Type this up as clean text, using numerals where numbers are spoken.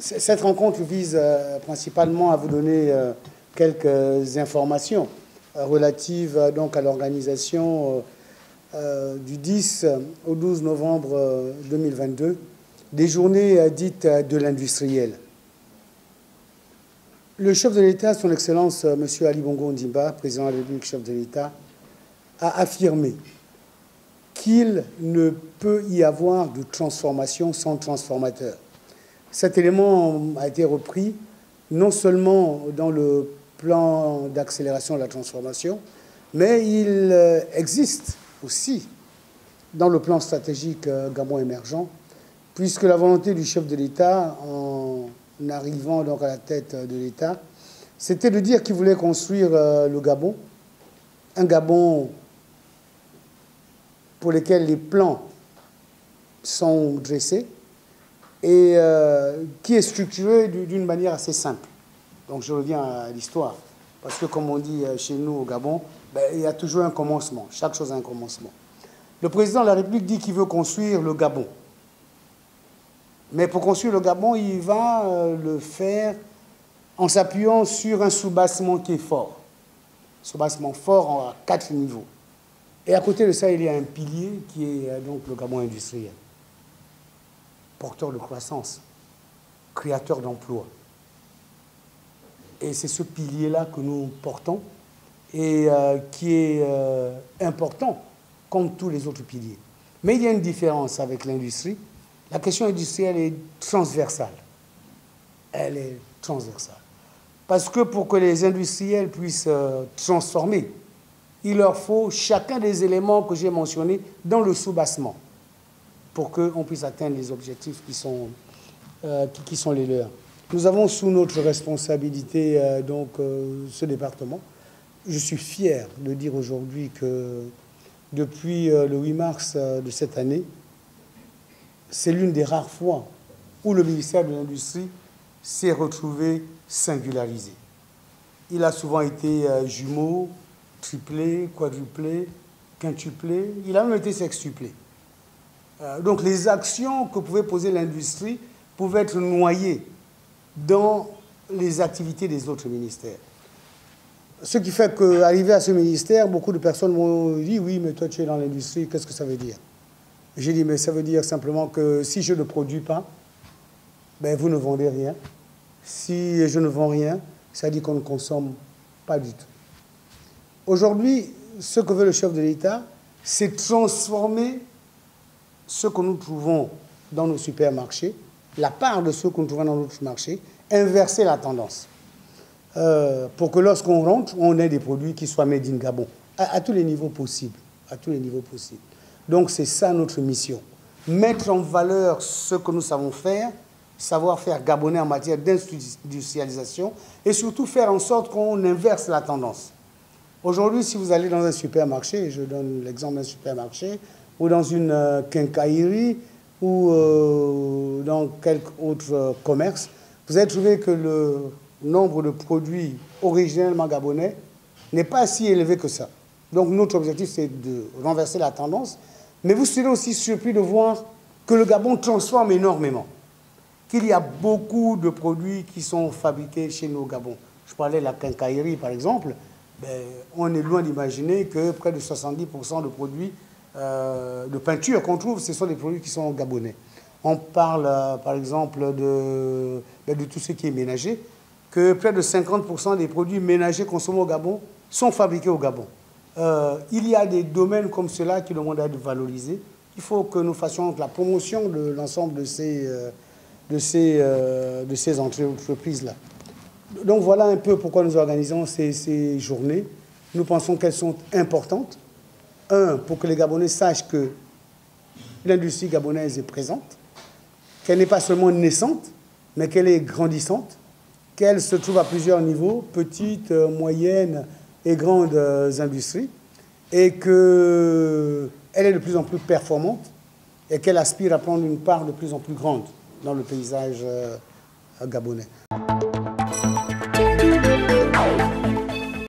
Cette rencontre vise principalement à vous donner quelques informations relatives donc à l'organisation du 10 au 12 novembre 2022 des journées dites de l'industriel. Le chef de l'État, son Excellence M. Ali Bongo Ondimba, président de la République, chef de l'État, a affirmé qu'il ne peut y avoir de transformation sans transformateur. Cet élément a été repris non seulement dans le plan d'accélération de la transformation, mais il existe aussi dans le plan stratégique Gabon émergent, puisque la volonté du chef de l'État, en arrivant donc à la tête de l'État, c'était de dire qu'il voulait construire le Gabon, un Gabon pour lequel les plans sont dressés et qui est structuré d'une manière assez simple. Donc je reviens à l'histoire, parce que comme on dit chez nous au Gabon, il y a toujours un commencement, chaque chose a un commencement. Le président de la République dit qu'il veut construire le Gabon. Mais pour construire le Gabon, il va le faire en s'appuyant sur un soubassement qui est fort. Soubassement fort à 4 niveaux. Et à côté de ça, il y a un pilier qui est donc le Gabon industriel. Porteur de croissance, créateur d'emplois. Et c'est ce pilier-là que nous portons et qui est important, comme tous les autres piliers. Mais il y a une différence avec l'industrie. La question industrielle est transversale. Elle est transversale. Parce que pour que les industriels puissent transformer, il leur faut chacun des éléments que j'ai mentionnés dans le soubassement pour qu'on puisse atteindre les objectifs qui sont les leurs. Nous avons sous notre responsabilité ce département. Je suis fier de dire aujourd'hui que depuis le 8 mars de cette année, c'est l'une des rares fois où le ministère de l'Industrie s'est retrouvé singularisé. Il a souvent été jumeau, triplé, quadruplé, quintuplé, il a même été sextuplé. Donc les actions que pouvait poser l'industrie pouvaient être noyées dans les activités des autres ministères. Ce qui fait qu'arrivé à ce ministère, beaucoup de personnes m'ont dit « Oui, mais toi tu es dans l'industrie, qu'est-ce que ça veut dire ?» J'ai dit « Mais ça veut dire simplement que si je ne produis pas, vous ne vendez rien. Si je ne vends rien, ça dit qu'on ne consomme pas du tout. » Aujourd'hui, ce que veut le chef de l'État, c'est transformer ce que nous trouvons dans nos supermarchés, la part de ce que nous trouvons dans notre marché, inverser la tendance. Pour que lorsqu'on rentre, on ait des produits qui soient made in Gabon, à tous les niveaux possibles. À tous les niveaux possibles. Donc c'est ça notre mission. Mettre en valeur ce que nous savons faire, savoir-faire gabonais en matière d'industrialisation, et surtout faire en sorte qu'on inverse la tendance. Aujourd'hui, si vous allez dans un supermarché, je donne l'exemple d'un supermarché, ou dans une quincaillerie, ou dans quelque autre commerce, vous allez trouver que le nombre de produits originellement gabonais n'est pas si élevé que ça. Donc notre objectif, c'est de renverser la tendance, mais vous serez aussi surpris de voir que le Gabon transforme énormément, qu'il y a beaucoup de produits qui sont fabriqués chez nous au Gabon. Je parlais de la quincaillerie, par exemple. On est loin d'imaginer que près de 70% de produits de peinture qu'on trouve, ce sont des produits qui sont gabonais. On parle, par exemple, de tout ce qui est ménager, que près de 50% des produits ménagers consommés au Gabon sont fabriqués au Gabon. Il y a des domaines comme cela qui demandent à être valorisés. Il faut que nous fassions la promotion de l'ensemble de ces entreprises-là. Donc voilà un peu pourquoi nous organisons ces journées. Nous pensons qu'elles sont importantes. Un, pour que les Gabonais sachent que l'industrie gabonaise est présente, qu'elle n'est pas seulement naissante, mais qu'elle est grandissante, qu'elle se trouve à plusieurs niveaux, petites, moyennes et grandes industries, et qu'elle est de plus en plus performante et qu'elle aspire à prendre une part de plus en plus grande dans le paysage gabonais.